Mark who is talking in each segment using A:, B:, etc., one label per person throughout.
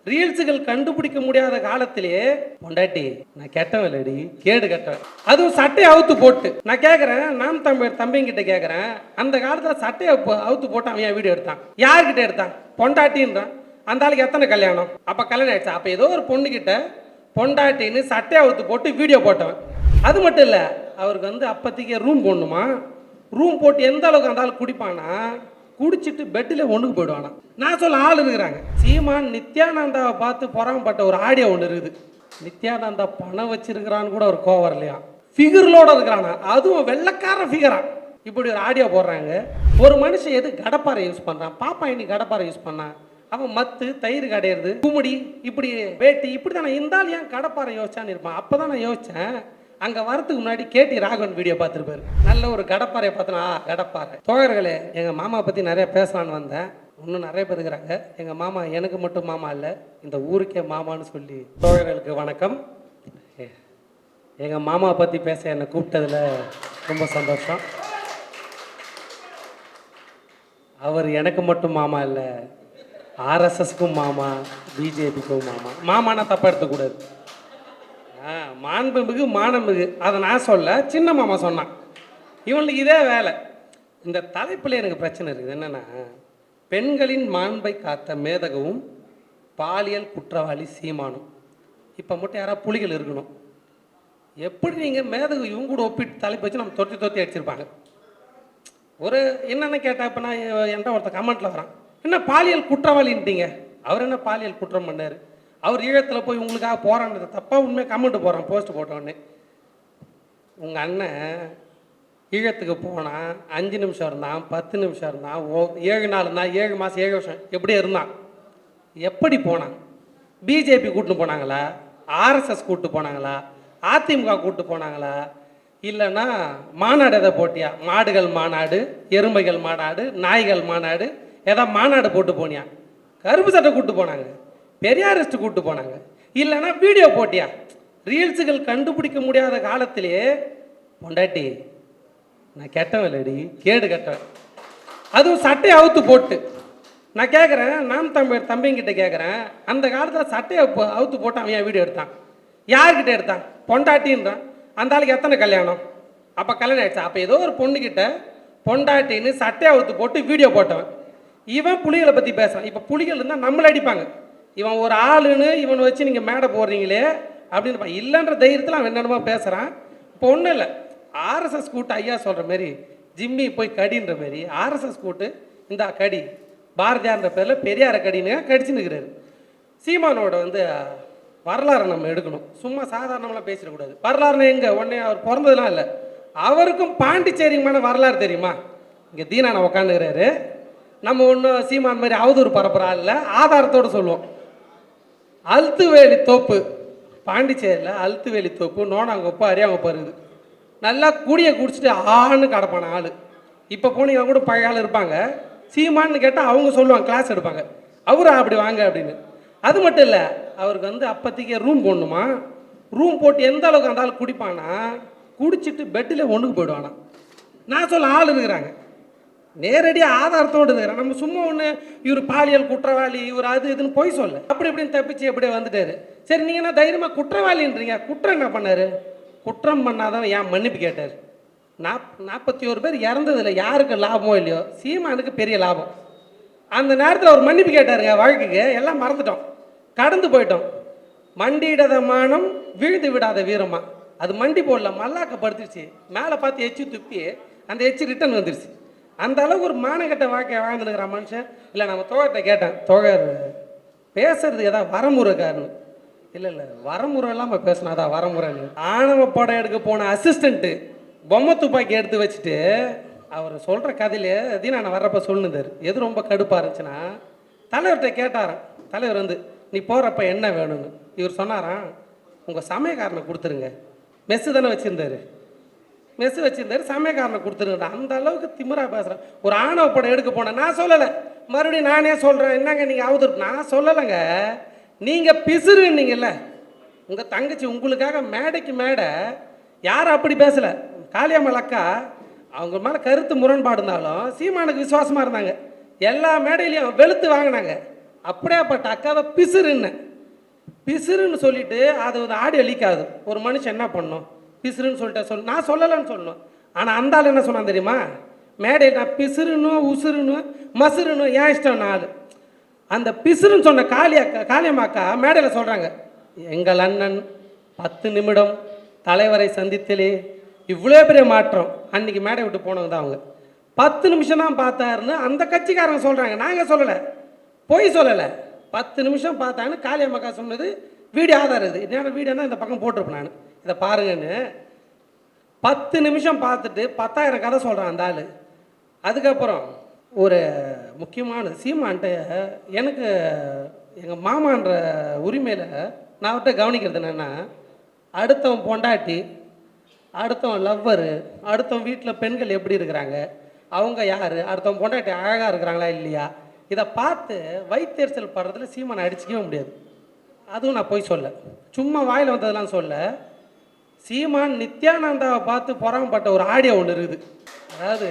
A: ரீல்ஸுகள் கண்டுபிடிக்க முடியாத காலத்திலே பொண்டாட்டி நான் கெட்டவன்லடி, கேடு கெட்டவன், அதுவும் சட்டையை அவுத்து போட்டு. நான் கேட்குறேன், நாம் தம்பிங்கிட்ட கேட்குறேன், அந்த காலத்தில் சட்டையை அவுத்து போட்டு அவன் வீடியோ எடுத்தான், யார்கிட்ட எடுத்தான்? பொண்டாட்டின்றான். அந்த ஆளுக்கு எத்தனை கல்யாணம்? அப்போ கல்யாணம் ஆயிடுச்சு. அப்போ ஏதோ ஒரு பொண்ணுக்கிட்ட பொண்டாட்டின்னு சட்டையை அவுத்து போட்டு வீடியோ போட்டவன். அது மட்டும் இல்லை, அவருக்கு அப்போதைக்கு ரூம் போடணுமா, ரூம் போட்டு எந்த அளவுக்கு அந்த ஆள் குடிப்பானா, குடிச்சிட்டு பெட்டில் ஒன்றுக்கு போயிடுவானா. நான் சொல்ல ஆள் இருக்கிறாங்க. சீமான் நித்யானந்தாவை பார்த்து பொறாமப்பட்ட ஒரு ஆடியோ ஒன்று இருக்குது. நித்யானந்தா பணம் வச்சிருக்கிறான்னு கூட ஒரு கோவம் இல்லையா, ஃபிகர்களோட இருக்கிறானா, அதுவும் வெள்ளக்கார ஃபிகரா. இப்படி ஒரு ஆடியோ போடுறாங்க. ஒரு மனுஷன் எது கடப்பாறை யூஸ் பண்ணுறான்? பாப்பா இன்னைக்கு கடப்பாறை யூஸ் பண்ணான், அவன் மத்து தயிர் கடையிறது, குமுடி, இப்படி வேட்டி, இப்படி தான். நான் இருந்தாலும் ஏன் கடப்பாறை யோசிச்சான்னு இருப்பான். அப்போ தான் நான் யோசித்தேன், அங்கே வரத்துக்கு முன்னாடி கேடி ராகவன் வீடியோ பார்த்துருப்பாரு. நல்ல ஒரு கடப்பாறையை பார்த்தோன்னா, கடப்பாறை. தோழர்களே, எங்கள் மாமா பற்றி நிறைய பேசலான்னு வந்தேன். இன்னும் நிறைய பேர் இருக்கிறாங்க. எங்கள் மாமா எனக்கு மட்டும் மாமா இல்லை, இந்த ஊருக்கே மாமான்னு சொல்லி. தோழர்களுக்கு வணக்கம். எங்கள் மாமா பற்றி பேச என்னை கூப்பிட்டதில் ரொம்ப சந்தோஷம். அவர் எனக்கு மட்டும் மாமா இல்லை, ஆர்எஸ்எஸ்க்கும் மாமா, பிஜேபிக்கும் மாமா. மாமானா தப்பாக எடுத்துக்கூடாது. மாண்புமிகு மானமிகு அதை நான் சொல்ல, சின்ன மாமா சொன்னான். இவனுக்கு இதே வேலை. இந்த தலைப்பில் எனக்கு பிரச்சனை இருக்குது. என்னென்னா, பெண்களின் மாண்பை காத்த மேதகவும் பாலியல் குற்றவாளி சீமானும். இப்போ மட்டும் யாராவது புலிகள் இருக்கணும். எப்படி நீங்கள் மேதகு இவங்க கூட ஒப்பிட்டு தலைப்பு வச்சு நம்ம தொத்தி அடிச்சிருப்பாங்க. ஒரு என்னென்ன கேட்டால், இப்போ நான் என்கிட்ட ஒருத்தர் கமெண்ட்டில் வரான், என்ன பாலியல் குற்றவாளின்ட்டீங்க? அவர் என்ன பாலியல் குற்றம் பண்ணார்? அவர் ஈழத்தில் போய் உங்களுக்காக போராடுறது தப்பாக உண்மையாக கமெண்ட் போகிறான், போஸ்ட் போட்டோடனே. உங்கள் அண்ணன் ஈழத்துக்கு போனான், 5 நிமிஷம் இருந்தான், 10 நிமிஷம் இருந்தான், 7 நாள் இருந்தான், 7 மாதம் 7 வருஷம் எப்படியே இருந்தான். எப்படி போனான்? பிஜேபி கூப்பிட்டு போனாங்களா, ஆர்எஸ்எஸ் கூப்பிட்டு போனாங்களா, அதிமுக கூப்பிட்டு போனாங்களா, இல்லைன்னா மாநாடு எதை போட்டியா? மாடுகள் மாநாடு, எருமைகள் மாநாடு, நாய்கள் மாநாடு, எதாவது மாநாடு போட்டு போனியா? கருப்பு சட்டை கூப்பிட்டு போனாங்க, பெரியாரிஸ்ட் கூப்பிட்டு போனாங்க, இல்லைன்னா வீடியோ போட்டியா? ரீல்ஸுகள் கண்டுபிடிக்க முடியாத காலத்திலே பொண்டாட்டி நான் கெட்டவன்லடி, கேடு கெட்டவன், அதுவும் சட்டையை அவுத்து போட்டு. நான் கேட்குறேன், நாம் தம்பிங்கிட்ட கேட்குறேன், அந்த காலத்தில் சட்டையை அவுத்து போட்டு அவன் வீடியோ எடுத்தான், யார்கிட்ட எடுத்தான்? பொண்டாட்டின்றான். அந்த ஆளுக்கு எத்தனை கல்யாணம்? அப்போ கல்யாணம் ஆயிடுச்சு. அப்போ ஏதோ ஒரு பொண்ணுக்கிட்ட பொண்டாட்டின்னு சட்டையை அவுத்து போட்டு வீடியோ போட்டவன். இவன் புலிகளை பற்றி பேசுகிறான். இப்போ புலிகள் இருந்தால் நம்மளை அடிப்பாங்க. இவன் ஒரு ஆளுன்னு இவனை வச்சு நீங்கள் மேடை போடுறீங்களே அப்படின்னு இல்லைன்ற தைரியத்தில் அவன் என்னென்னமோ பேசுகிறான். இப்போ ஒன்றும் இல்லை, ஆர்எஸ்எஸ் கூட்டு ஐயா சொல்கிற மாரி ஜிம்மி போய் கடின்ற மாரி ஆர்எஸ்எஸ் கூட்டு இந்த கடி பாரதியார்ன்ற பேரில் பெரியாரை கடின்னு கடிச்சுன்னு இருக்கிறாரு. சீமானோட வரலாறு நம்ம எடுக்கணும், சும்மா சாதாரணமாக பேசிடக்கூடாது. வரலாறுனா எங்கே? உடனே அவர் பிறந்ததுலாம் இல்லை, அவருக்கும் பாண்டிச்சேரிமான வரலாறு தெரியுமா? இங்கே தீனான உக்காந்துக்கிறாரு. நம்ம ஒன்றும் சீமான் மாதிரி அவதூறு பரப்புறா இல்லை, ஆதாரத்தோடு சொல்லுவோம். அழுத்துவேலி தோப்பு, பாண்டிச்சேரியில் அழுத்துவேலி தோப்பு, நோனாங்கொப்பு, அரியாங்கொப்பு இருக்குது. நல்லா கூடிய குடிச்சிட்டு ஆன்னு கிடப்பான ஆள். இப்போ போனீங்க கூட பழைய ஆள் இருப்பாங்க, சீமான்னு கேட்டால் அவங்க சொல்லுவாங்க, கிளாஸ் எடுப்பாங்க, அவரு அப்படி வாங்க அப்படின்னு. அது மட்டும் இல்லை, அவருக்கு அப்போதைக்கு ரூம் போடணுமா, ரூம் போட்டு எந்த அளவுக்கு அந்த ஆள் குடிப்பானா, குடிச்சிட்டு பெட்டில் ஒன்றுக்கு போயிடுவானா. நான் சொல்ல ஆள் இருக்கிறாங்க, நேரடியாக ஆதாரத்தோடு இருக்கிறாங்க. நம்ம சும்மா ஒன்று இவர் பாலியல் குற்றவாளி, இவர் அது இதுன்னு போய் சொல்ல, அப்படி இப்படின்னு தப்பிச்சு எப்படியே வந்துட்டாரு. சரி, நீங்கள் என்ன தைரியமாக குற்றவாளின்றீங்க? குற்றம் என்ன பண்ணார்? குற்றம் பண்ணாதவன் ஏன் மன்னிப்பு கேட்டார்? 41 பேர் இறந்ததில்லை, யாருக்கு லாபமோ இல்லையோ, சீமானுக்கு பெரிய லாபம். அந்த நேரத்தில் அவர் மன்னிப்பு கேட்டாருங்க. வாழ்க்கைக்கு எல்லாம் மறந்துட்டோம், கடந்து போயிட்டோம். மண்டியிடாத மானம் வீழ்ந்து விடாத வீரமா, அது மண்டி போடல, மல்லாக்கப்படுத்திடுச்சு. மேலே பார்த்து எச்சு துப்பி அந்த எச்சு ரிட்டன் வந்துடுச்சு. அந்த அளவுக்கு ஒரு மானக்கட்ட வாழ்க்கையை வாழ்ந்துருக்கிற மனுஷன். இல்லை, நம்ம தோழர்கிட்ட கேட்டேன், தோழர் பேசுறது ஏதாவது வரமுறைக்காரன்னு. இல்லை, வரமுறை இல்லாமல் பேசினாதான் வரமுறைன்னு. ஆணவ படம் எடுக்க போன அசிஸ்டண்ட்டு பொம்மை துப்பாக்கி எடுத்து வச்சுட்டு அவர் சொல்கிற கதையிலே நான் வர்றப்ப சொல்லுந்தார். எது ரொம்ப கடுப்பாக இருந்துச்சுன்னா, தலைவர்கிட்ட கேட்டாராம். தலைவர் நீ போகிறப்ப என்ன வேணும்னு. இவர் சொன்னாராம், உங்கள் சமயக்காரனை கொடுத்துருங்க. மெஸ்ஸு தானே வச்சுருந்தார், மெஸ்ஸு வச்சுருந்தாரு, சமயக்காரனை கொடுத்துருங்க. அந்த அளவுக்கு திமிரா பேசுகிறேன். ஒரு ஆணவ படம் எடுக்க போனேன், நான் சொல்லலை, மறுபடியும் நானே சொல்கிறேன். என்னங்க நீங்கள் அவதூறு? நான் சொல்லலைங்க, நீங்கள் பிசுறுன்னீங்கல்ல. உங்கள் தங்கச்சி உங்களுக்காக மேடைக்கு மேடை யாரும் அப்படி பேசலை. காளியம்மாள் அக்கா அவங்க மேலே கருத்து முரண்பாடு இருந்தாலும் சீமானுக்கு விசுவாசமாக இருந்தாங்க. எல்லா மேடையிலையும் வெளுத்து வாங்கினாங்க. அப்படியாப்பட்ட அக்காவை பிசுறுன்னு சொல்லிட்டு அது ஒரு ஆடியோ லீக் ஆகுது. ஒரு மனுஷன் என்ன பண்ணணும்? பிசுறுன்னு சொல்லிட்டு நான் சொல்லலைன்னு சொல்லணும். ஆனால் அந்த ஆள் என்ன சொன்னான் தெரியுமா? மேடையில் நான் பிசுறுனும் உசுறுனும் மசுறுனும் ஏன் இஷ்டம் நாள். அந்த பிசுறுன்னு சொன்ன காளியம்மாக்கா மேடையில் சொல்கிறாங்க, எங்கள் அண்ணன் 10 நிமிடம் தலைவரை சந்தித்தலே இவ்வளோ பெரிய மாற்றம். அன்றைக்கி மேடை விட்டு போனவங்க தான் அவங்க. 10 நிமிஷம் தான் பார்த்தாருன்னு அந்த கட்சிக்காரங்க சொல்கிறாங்க, நாங்கள் சொல்லலை, பொய் சொல்லலை. 10 நிமிஷம் பார்த்தாங்கன்னு காளியம்மாக்கா சொன்னது வீடியோ ஆதாரம். இது என்னோட வீடியோனா இந்த பக்கம் போட்டிருப்பேன் நான், இதை பாருங்கன்னு. 10 நிமிஷம் பார்த்துட்டு 10,000 கதை சொல்கிறான் அந்த ஆள். அதுக்கப்புறம் ஒரு முக்கியமான சீமான்ட்ட எனக்கு எங்கள் மாமான்ற உரிமையில் நான் அவர்கிட்ட கவனிக்கிறது என்னென்னா, அடுத்தவன் பொண்டாட்டி, அடுத்தவன் லவ்வரு, அடுத்தவன் வீட்டில் பெண்கள் எப்படி இருக்கிறாங்க, அவங்க யார், அடுத்தவன் பொண்டாட்டி அழகாக இருக்கிறாங்களா இல்லையா, இதை பார்த்து வயிற்றெரிச்சல் படுறதுல சீமானை அடிச்சிக்கவே முடியாது. அதுவும் நான் போய் சொல்ல, சும்மா வாயில் வந்ததெல்லாம் சொல்ல. சீமான் நித்யானந்தாவை பார்த்து பொறாமப்பட்ட ஒரு ஆடியோ ஒன்று இருக்குது. அதாவது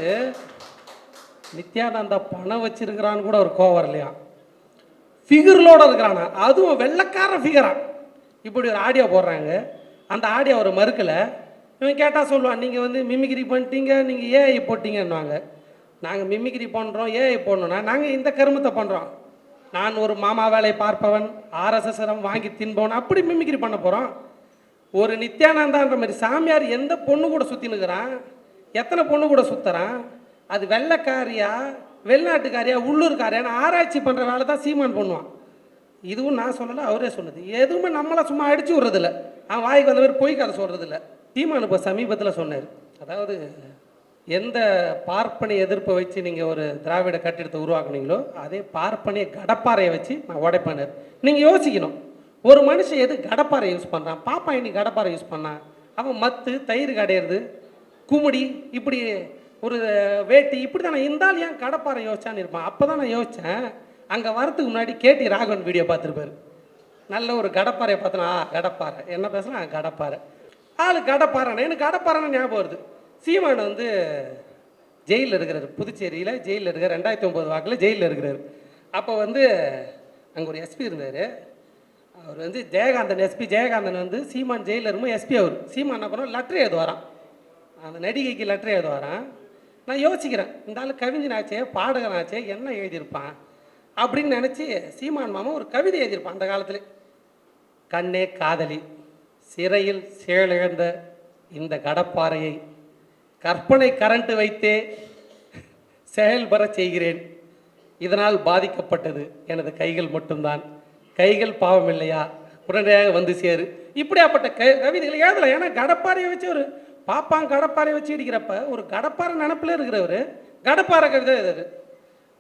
A: நித்யானந்தா பணம் வச்சிருக்கிறான்னு கூட ஒரு கோவம் வரலையா, ஃபிகர்களோடு இருக்கிறானா, அதுவும் வெள்ளைக்கார ஃபிகரான். இப்படி ஒரு ஆடியோ போடுறாங்க. அந்த ஆடியோ அவர் மறுக்கலை. இவன் கேட்டால் சொல்லுவான், நீங்கள் வந்து மிமிக்ரி பண்ணிட்டீங்க, நீங்கள் ஏஐ போட்டிங்கன்னுவாங்க. நாங்கள் மிமிக்ரி பண்ணுறோம், ஏஐ போடணுன்னா நாங்கள் இந்த கருமத்தை பண்ணுறோம். நான் ஒரு மாமா வேலை பார்ப்பவன், ஆர்எஸ்எஸ்ரம் வாங்கி தின்பவன், அப்படி மிமிக்ரி பண்ண போகிறோம். ஒரு நித்யானந்தான்ற மாதிரி சாமியார் எந்த பொண்ணு கூட சுற்றினுக்கிறான், எத்தனை பொண்ணு கூட சுற்றுறான், அது வெள்ளைக்காரியா வெளிநாட்டுக்காரியா உள்ளூர்காரியான்னு ஆராய்ச்சி பண்ணுற வேலை தான் சீமான் பண்ணுவான். இதுவும் நான் சொல்லலை, அவரே சொன்னது. எதுவுமே நம்மளை சும்மா அடிச்சு விட்றதில்ல, அவன் வாய்க்கு வந்த மாதிரி பொய் கதை சொல்கிறதில்ல. சீமான் இப்போ சமீபத்தில் சொன்னார், அதாவது எந்த பார்ப்பனிய எதிர்ப்பை வச்சு நீங்கள் ஒரு திராவிட கட்டிடத்தை உருவாக்குனீங்களோ அதே பார்ப்பனிய கடப்பாறையை வச்சு நான் உடைப்பேன். நீங்கள் யோசிக்கணும், ஒரு மனுஷன் எது கடப்பாறை யூஸ் பண்ணுறான்? பாப்பா இன்னைக்கு கடப்பாறை யூஸ் பண்ணான், அவன் மத்து தயிர் கடையிறது, குமுடி, இப்படி ஒரு வேட்டி, இப்படி தான் நான் இருந்தாலும் ஏன் கடப்பாறை யோசிச்சான்னு இருப்பான். அப்போ தான் நான் யோசித்தேன், அங்கே வரத்துக்கு முன்னாடி கேடி ராகவன் வீடியோ பார்த்துருப்பாரு. நல்ல ஒரு கடப்பாறையை பார்த்தோன்னா, கடப்பாறை என்ன பேசுனா கடப்பாறை, ஆள் கடப்பாறைன்னு எனக்கு கடப்பாறைன்னு ஞாபகம் வருது. சீமான் வந்து ஜெயிலில் இருக்கிறார், புதுச்சேரியில் ஜெயிலில் இருக்கிற 2009 வாக்கில் ஜெயிலில் இருக்கிறார். அப்போ வந்து அங்கே ஒரு எஸ்பி இருந்தார். அவர் வந்து ஜெயகாந்தன், எஸ்பி ஜெயகாந்தன் வந்து சீமான் ஜெயிலில் இருக்கும்போது எஸ்பி அவர். சீமான் என்ன பண்ணோம், லெட்டர் எழுதுவாரான், அந்த நடிகைக்கு லெட்டர் எழுதுவாரான். நான் யோசிக்கிறேன், இந்த ஆள் கவிஞனாச்சே பாடகனாச்சே என்ன எழுதியிருப்பான் அப்படின்னு நினச்சி சீமான் மாமா ஒரு கவிதை எழுதியிருப்பான் அந்த காலத்தில். கண்ணே காதலி, சிறையில் செயலிழந்த இந்த கடப்பாறையை கற்பனை கரண்ட் வைத்தே செயல்பட செய்கிறேன். இதனால் பாதிக்கப்பட்டது எனது கைகள் மட்டும்தான், கைகள் பாவம் இல்லையா, உடனடியாக வந்து சேரு. இப்படியாப்பட்ட கவிதைகளை எழுதலாம். ஏன்னா கடப்பாறையை வச்சு ஒரு பாப்பான் கடப்பாறையை வச்சு இடிக்கிறப்ப ஒரு கடப்பாறை நினப்பில் இருக்கிறவர் கடப்பாறை கவிதை எழுதுறாரு.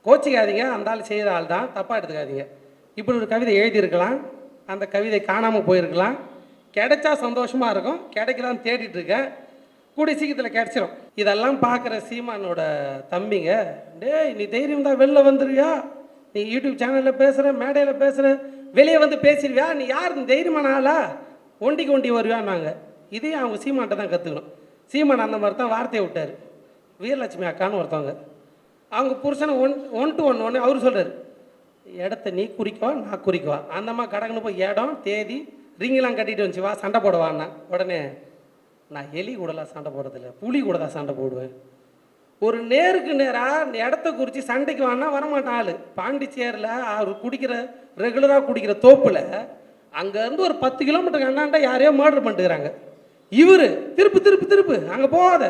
A: கோச்சிக்காதீங்க, அந்த ஆள் செய்கிற ஆள் தான், தப்பாக எடுத்துக்காதீங்க. இப்படி ஒரு கவிதை எழுதியிருக்கலாம், அந்த கவிதை காணாமல் போயிருக்கலாம், கிடைச்சா சந்தோஷமாக இருக்கும், கிடைக்கலான்னு தேடிட்டுருக்கேன், கூடிய சீக்கிரத்தில் கிடச்சிரும். இதெல்லாம் பார்க்குற சீமானோட தம்பிங்க, டேய் நீ தைரியம் தான் வெளில வந்துருவியா, நீ யூடியூப் சேனலில் பேசுகிற, மேடையில் பேசுகிற, வெளியே வந்து பேசிடுவியா, நீ யார், நீ தைரியமான ஆளா, ஒண்டி வருவியான்னாங்க. இதையும் அவங்க சீமான்ட்ட தான் கற்றுக்கணும். சீமான் அந்த மாதிரி தான் வார்த்தையை விட்டார். வீரலட்சுமி அக்கான்னு ஒருத்தவங்க, அவங்க புருஷனை ஒன் டு ஒன்று அவர் சொல்கிறார், இடத்த நீ குறிக்கவா நான் குறிக்கவா, அந்தம்மா கடக்குன்னு போய் இடம் தேதி ரிங்கெலாம் கட்டிட்டு வந்துச்சு, வா சண்டை போடுவான்னா. உடனே நான் எலி கூடலாம் சண்டை போடுறதில்ல, புலி கூட தான் சண்டை போடுவேன். ஒரு நேருக்கு நேராக இடத்த குறித்து சண்டைக்கு வானா வரமாட்டான் ஆள். பாண்டிச்சேரியில் அவர் குடிக்கிற ரெகுலராக குடிக்கிற தோப்பில் அங்கேருந்து ஒரு 10 கிலோமீட்டருக்கு அண்ணாண்டா யாரையோ மர்டர் பண்ணிட்டுக்கிறாங்க. இவர் திருப்பு அங்கே போகாத,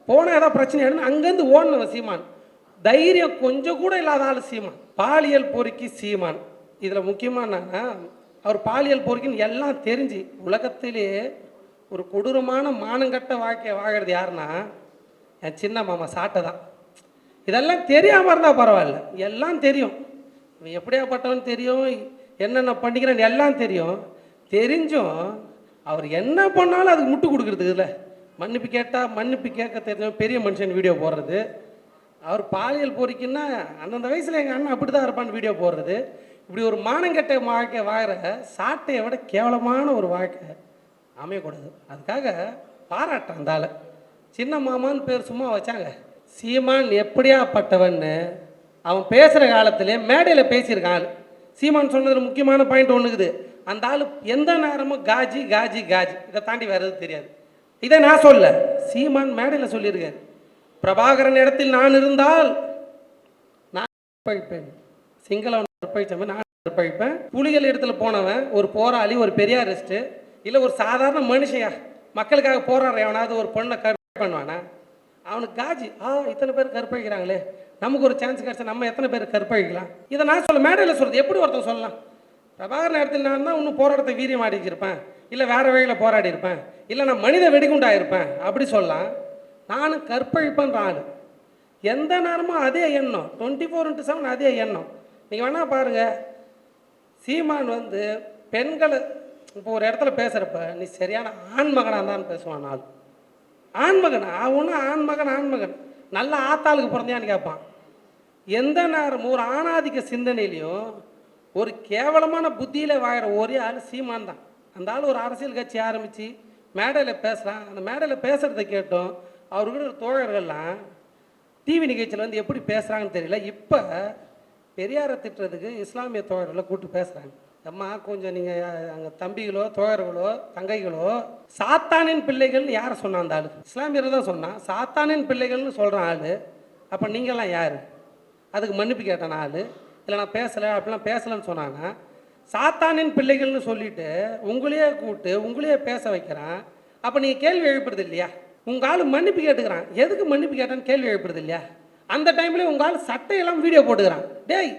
A: போனால் ஏதாவது பிரச்சனை ஆகிடுன்னு அங்கேருந்து ஓடணும் சீமான். தைரியம் கொஞ்சம் கூட இல்லாத ஆள் சீமான். பாலியல் பொறுக்கி சீமான். இதில் முக்கியமாக என்னன்னா, அவர் பாலியல் பொறுக்கின்னு எல்லாம் தெரிஞ்சு உலகத்திலேயே ஒரு கொடூரமான மானங்கட்ட வாழ்க்கையை வாழறது யாருன்னா என் சின்ன மாமா சாட்டை தான். இதெல்லாம் தெரியாமல் இருந்தால் பரவாயில்ல, எல்லாம் தெரியும், இவன் எப்படியாப்பட்டவன் தெரியும், என்னென்ன பண்ணிக்கிறான்னு எல்லாம் தெரியும். தெரிஞ்சும் அவர் என்ன பண்ணாலும் அதுக்கு முட்டு கொடுக்குறதுக்கு இல்லை. மன்னிப்பு கேட்டால் மன்னிப்பு கேட்க தெரிஞ்ச பெரிய மனுஷன் வீடியோ போடுறது. அவர் பாலியல் பொறிக்குன்னா அந்தந்த வயசில் எங்கள் அண்ணன் அப்படி தான் இருப்பான்னு வீடியோ போடுறது. இப்படி ஒரு மானங்கெட்ட வாழ்க்கை வாங்குற சாட்டையை விட கேவலமான ஒரு வாழ்க்கை அமையக்கூடாது. அதுக்காக பாராட்டேன் அந்த ஆளை. சின்ன மாமான்னு பேர் சும்மா வச்சாங்க. சீமான் எப்படியாப்பட்டவன்னு அவன் பேசுகிற காலத்திலே மேடையில் பேசியிருக்கான். சீமான் சொன்னதில் முக்கியமான பாயிண்ட் ஒன்றுக்குது. அந்த ஆள் எந்த நேரமும் காஜி காஜி காஜி, இதை தாண்டி வேறு எதுவும் தெரியாது. இதை நான் சொல்ல, சீமான் மேடையில் சொல்லியிருக்காரு. பிரபாகரன் இடத்தில் நான் இருந்தால் நான் கற்பழிப்பேன், சிங்களவன் கற்பழிச்சவன் நான் கற்பழிப்பேன். புலிகள் இடத்துல போனவன் ஒரு போராளி, ஒரு பெரியாரிஸ்ட்டு, இல்லை ஒரு சாதாரண மனுஷையா மக்களுக்காக போராடுற எவனாவது ஒரு பொண்ணை கற்பழி பண்ணுவானா? அவனுக்கு காஜி, இத்தனை பேர் கற்பழிக்கிறாங்களே, நமக்கு ஒரு சான்ஸ் கிடச்சா நம்ம எத்தனை பேர் கற்பழிக்கலாம்? இதை நான் சொல்ல, மேடையில் சொல்கிறது. எப்படி ஒருத்தன் சொல்லலாம்? பிரபாகரன் இடத்துல நான் தான் இன்னும் போராட்டத்தை வீரியம் ஆடிச்சிருப்பேன், இல்லை வேறு வழியில் போராடி இருப்பேன், இல்லை நான் மனித வெடிகுண்டாயிருப்பேன் அப்படி சொல்லலாம். நானும் கற்பழிப்பேன்ற ஆள். எந்த நேரமும் அதே எண்ணம், 24/7 அதே எண்ணம். நீங்கள் வேணால் பாருங்கள், சீமான் வந்து பெண்களை இப்போ ஒரு இடத்துல பேசுகிறப்ப நீ சரியான ஆண்மகனாக தான் பேசுவான். ஆள் ஆண்மகன் ஒன்றும் ஆண்மகன் நல்ல ஆத்தாளுக்கு பிறந்தியான்னு கேட்பான். எந்த நேரமும் ஒரு ஆணாதிக்க சிந்தனையிலையும் ஒரு கேவலமான புத்தியில் வாழற ஒரே ஆள் சீமான் தான். அந்த ஆள் ஒரு அரசியல் கட்சி ஆரம்பித்து மேடையில் பேசுகிறான். அந்த மேடையில் பேசுகிறத கேட்டோம் அவருக்கு தோழர்கள்லாம் டிவி நிகழ்ச்சியில் வந்து எப்படி பேசுகிறாங்கன்னு தெரியல. இப்போ பெரியாரை திட்டுறதுக்கு இஸ்லாமிய தோழர்களை கூப்பிட்டு பேசுகிறாங்க. அம்மா கொஞ்சம் நீங்கள் அங்கே தம்பிகளோ தோழர்களோ தங்கைகளோ சாத்தானின் பிள்ளைகள்னு யாரை சொன்னான்? அந்த ஆள் இஸ்லாமியர் தான் சொன்னான். சாத்தானின் பிள்ளைகள்னு சொல்கிறான் ஆள். அப்போ நீங்கள்லாம் யார்? அதுக்கு மன்னிப்பு கேட்டான் ஆள். இல்லை நான் பேசலை அப்படிலாம் பேசலைன்னு சொன்னான்னா, சாத்தானின் பிள்ளைகள்னு சொல்லிவிட்டு உங்களையே கூப்பிட்டு உங்களையே பேச வைக்கிறான். அப்போ நீங்கள் கேள்வி எழுப்புறது இல்லையா? உங்கள் ஆள் மன்னிப்பு கேட்டுக்கிறான். எதுக்கு மன்னிப்பு கேட்டான்னு கேள்வி எழுப்புறது இல்லையா? அந்த டைம்லேயே உங்கள் ஆள் சட்டையெல்லாம் வீடியோ போட்டுக்கிறான். டேய்,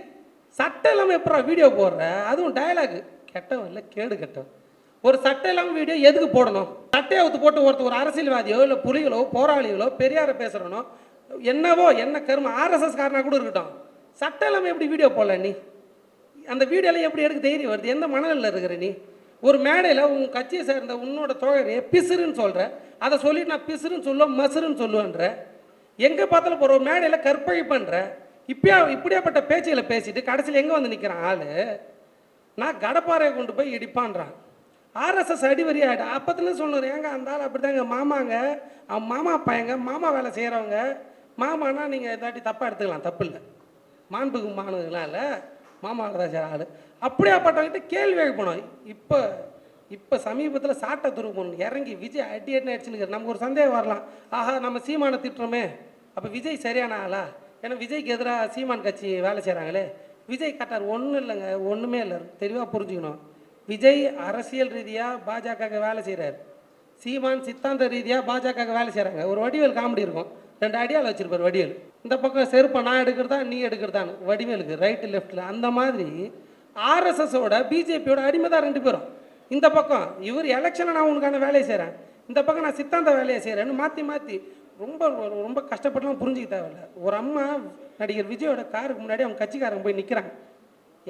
A: சட்டை இல்லாமல் எப்படா வீடியோ போடுற? அதுவும் டயலாகு கெட்டவன் இல்லை, கேடு கெட்டவன். ஒரு சட்டை இல்லாமல் வீடியோ எதுக்கு போடணும்? சட்டையை அவுத்து போட்டு ஒரு அரசியல்வாதியோ இல்லை புலிகளோ போராளிகளோ பெரியாரை பேசுகிறனோ என்னவோ என்ன கரும ஆர்எஸ்எஸ் காரனாக கூட இருக்கட்டும், சட்டை இல்லாமல் எப்படி வீடியோ போடல? நீ அந்த வீடியோவில் எப்படி எடுக்க தைரியம் வருது? எந்த மனநிலையில் இருக்கிற நீ? ஒரு மேடையில் உன் கட்சியை சேர்ந்த உன்னோட தோழரையே பிசுறுன்னு சொல்கிற, அதை சொல்லிட்டு நான் பிசுறுன்னு சொல்லுவேன் மசுறுன்னு சொல்லுவேன்ற, எங்கே பார்த்தாலும் போகிற ஒரு மேடையில் கற்பழி பண்ணுற, இப்படியாப்பட்ட பேச்சுகளை பேசிட்டு கடைசியில் எங்கே வந்து நிற்கிறான் ஆள்? நான் கடப்பாறையை கொண்டு போய் இடிப்பான்றான். ஆர்எஸ்எஸ் அடிவரி ஆகிட்டு அப்போத்துலேருந்து சொல்லுறேன். ஏங்க அந்த ஆள் அப்படி தாங்க மாமாங்க, அவன் மாமா பையங்க, மாமா வேலை செய்கிறவங்க. மாமானா நீங்கள் இதாட்டி தப்பாக எடுத்துக்கலாம், தப்பு இல்லை, மாண்புக்கு மாணுகளாம் இல்லை, மாமாவில் தான் செய்கிற ஆள். அப்படியாப்பட்டவங்கிட்ட கேள்வி எழுப்பணும். இப்போ சமீபத்தில் சாட்டை துருப்பணும் இறங்கி விஜய் அடி அடிச்சுன்னு நமக்கு ஒரு சந்தேகம் வரலாம். ஆஹா, நம்ம சீமானை திட்டுறோமே, அப்போ விஜய் சரியான ஆளா? ஏன்னா விஜய்க்கு எதிராக சீமான் கட்சி வேலை செய்கிறாங்களே. விஜய் கட்டார் ஒன்றும் இல்லைங்க, ஒன்றுமே இல்லை. தெளிவாக புரிஞ்சுக்கணும். விஜய் அரசியல் ரீதியாக பாஜக வேலை செய்கிறார், சீமான் சித்தாந்த ரீதியாக பாஜக வேலை செய்கிறாங்க. ஒரு வடிவேல் காமெடி இருக்கும், 2 அடியால் வச்சுருப்பார் வடிவேல். இந்த பக்கம் செருப்பை நான் எடுக்கிறதா நீ எடுக்கிறதான்னு வடிவேலுக்கு ரைட்டு லெஃப்டில். அந்த மாதிரி ஆர்எஸ்எஸோட பிஜேபியோட அடிமை தான் 2 பேரும். இந்த பக்கம் இவர் எலெக்ஷனை நான் உனக்கான வேலையை செய்கிறேன், இந்த பக்கம் நான் சித்தாந்த வேலையை செய்கிறேன்னு மாற்றி ரொம்ப ரொம்ப கஷ்டப்பட்டுலாம் புரிஞ்சிக்க தேவையில்லை. ஒரு அம்மா நடிகர் விஜயோட காருக்கு முன்னாடி அவங்க கட்சிக்காரங்க போய் நிற்கிறாங்க.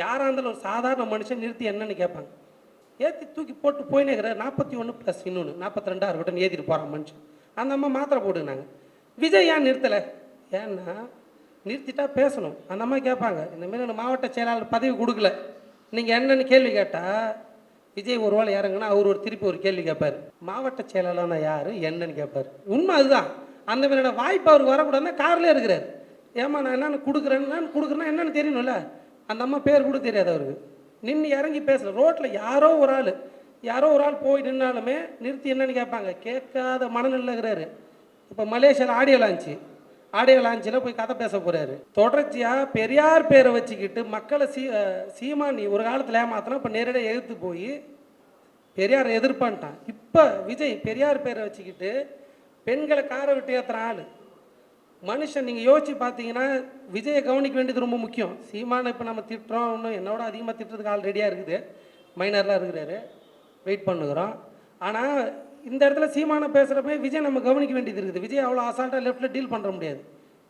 A: யாராக இருந்தாலும் ஒரு சாதாரண மனுஷன் நிறுத்தி என்னன்னு கேட்பாங்க. ஏற்றி தூக்கி போட்டு போயினே இருக்கிறார். 41 + இன்னொன்று 42 இருக்கட்டும் ஏற்றிட்டு போகிறான் மனுஷன். அந்த அம்மா மாத்திரை போட்டுனாங்க. விஜய் ஏன் நிறுத்தலை? ஏன்னா நிறுத்திட்டா பேசணும். அந்த அம்மா கேட்பாங்க, இந்தமாரி எனக்கு மாவட்ட செயலாளர் பதவி கொடுக்கல, நீங்கள் என்னென்னு கேள்வி கேட்டால் விஜய் ஒரு வேளை இறங்குனா அவர் திருப்பி ஒரு கேள்வி கேட்பார். மாவட்ட செயலாளர்னா யார் என்னன்னு கேட்பார். உண்மை அதுதான். அந்த மாதிரியான வாய்ப்பு அவருக்கு வரக்கூடாதுன்னா கார்லேயே இருக்கிறார். ஏமா நான் என்னென்னு கொடுக்குறேன்னா என்னென்னு தெரியணும்ல. அந்த அம்மா பேர் கூட தெரியாது அவருக்கு. நின்று இறங்கி பேசல. ரோட்டில் யாரோ ஒரு ஆள் போய் நின்னாலுமே நிறுத்தி என்னன்னு கேட்பாங்க. கேட்காத மனநிலையில் இருக்கிறாரு. இப்போ மலேசியாவில் ஆடியோ லான்ச்சில் போய் கதை பேச போகிறாரு. தொடர்ச்சியாக பெரியார் பேரை வச்சுக்கிட்டு மக்களை சீமானி ஒரு காலத்தில் ஏமாத்தினா இப்போ நேரடியாக எதிர்த்து போய் பெரியாரை எதிர்ப்பான்ட்டான். இப்போ விஜய் பெரியார் பேரை வச்சுக்கிட்டு பெண்களை காரை விட்டு ஏற்றுற ஆள் மனுஷன். நீங்கள் யோசிச்சு பார்த்தீங்கன்னா விஜயை கவனிக்க வேண்டியது ரொம்ப முக்கியம். சீமானை இப்போ நம்ம திட்டுறோம், இன்னும் என்னோட அதிகமாக திட்டுறதுக்கு ஆள் ரெடியாக இருக்குது, மைனர்லாம் இருக்கிறாரு, வெயிட் பண்ணுகிறோம். ஆனால் இந்த இடத்துல சீமானை பேசுகிறப்ப விஜய் நம்ம கவனிக்க வேண்டியது இருக்குது. விஜய் அவ்வளோ அசால்ட்டாக லெஃப்ட்டில் டீல் பண்ணுற முடியாது.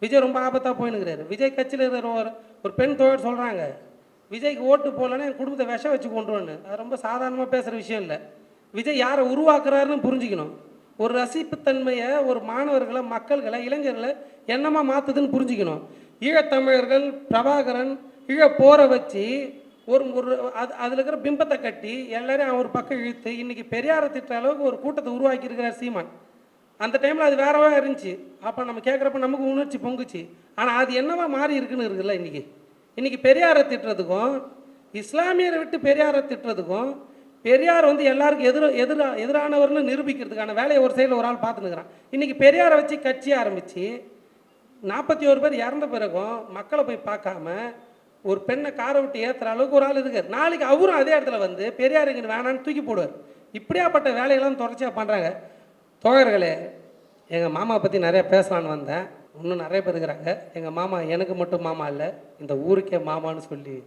A: விஜய் ரொம்ப ஆபத்தாக போயினுக்கிறாரு. விஜய் கட்சியில் இருக்கிற ஒரு பெண் தோழர் சொல்கிறாங்க, விஜய்க்கு ஓட்டு போடலன்னா என் குடும்பத்தை விஷம் வச்சு கொண்டுருவேன்னு. அது ரொம்ப சாதாரணமாக பேசுகிற விஷயம் இல்லை. விஜய் யாரை உருவாக்குறாருன்னு புரிஞ்சுக்கணும். ஒரு ரசிப்புத்தன்மையை ஒரு மாணவர்களை, மக்கள்களை, இளைஞர்களை என்னமா மாற்றுதுன்னு புரிஞ்சுக்கணும். ஈழத்தமிழர்கள் பிரபாகரன் போரை வச்சு அதில் இருக்கிற பிம்பத்தை கட்டி எல்லாரையும் அவர் பக்கம் இழுத்து இன்றைக்கி பெரியாரை திட்ட அளவுக்கு ஒரு கூட்டத்தை உருவாக்கி இருக்கிறார் சீமான். அந்த டைமில் அது வேறவா இருந்துச்சு. அப்போ நம்ம கேட்குறப்ப நமக்கு உணர்ச்சி பொங்குச்சு. ஆனால் அது என்னவா மாறி இருக்குன்னு இருக்குல்ல. இன்றைக்கி பெரியாரை திட்டுறதுக்கும் இஸ்லாமியரை விட்டு பெரியாரை திட்டுறதுக்கும் பெரியார் வந்து எல்லாருக்கும் எதிரானவர்னு நிரூபிக்கிறதுக்கான வேலையை ஒரு சைடில் ஒரு ஆள் பார்த்துன்னுக்குறான். இன்றைக்கி பெரியாரை வச்சு கட்சி ஆரம்பித்து 41 பேர் இறந்த பிறகும் மக்களை போய் பார்க்காம ஒரு பெண்ணை காரை விட்டு ஏற்றுற அளவுக்கு ஒரு ஆள் இருக்கார். நாளைக்கு அவரும் அதே இடத்துல வந்து பெரியார் இங்கே வேணான்னு தூக்கி போடுவார். இப்படியாப்பட்ட வேலையெல்லாம் தொடர்ச்சியாக பண்ணுறாங்க. தோழர்களே, எங்கள் மாமா பற்றி நிறையா பேசலான்னு வந்தேன். இன்னும் நிறைய பேர் இருக்கிறாங்க. எங்கள் மாமா எனக்கு மட்டும் மாமா இல்லை, இந்த ஊருக்கே மாமான்னு சொல்லி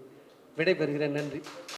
A: விடைபெறுகிறேன். நன்றி.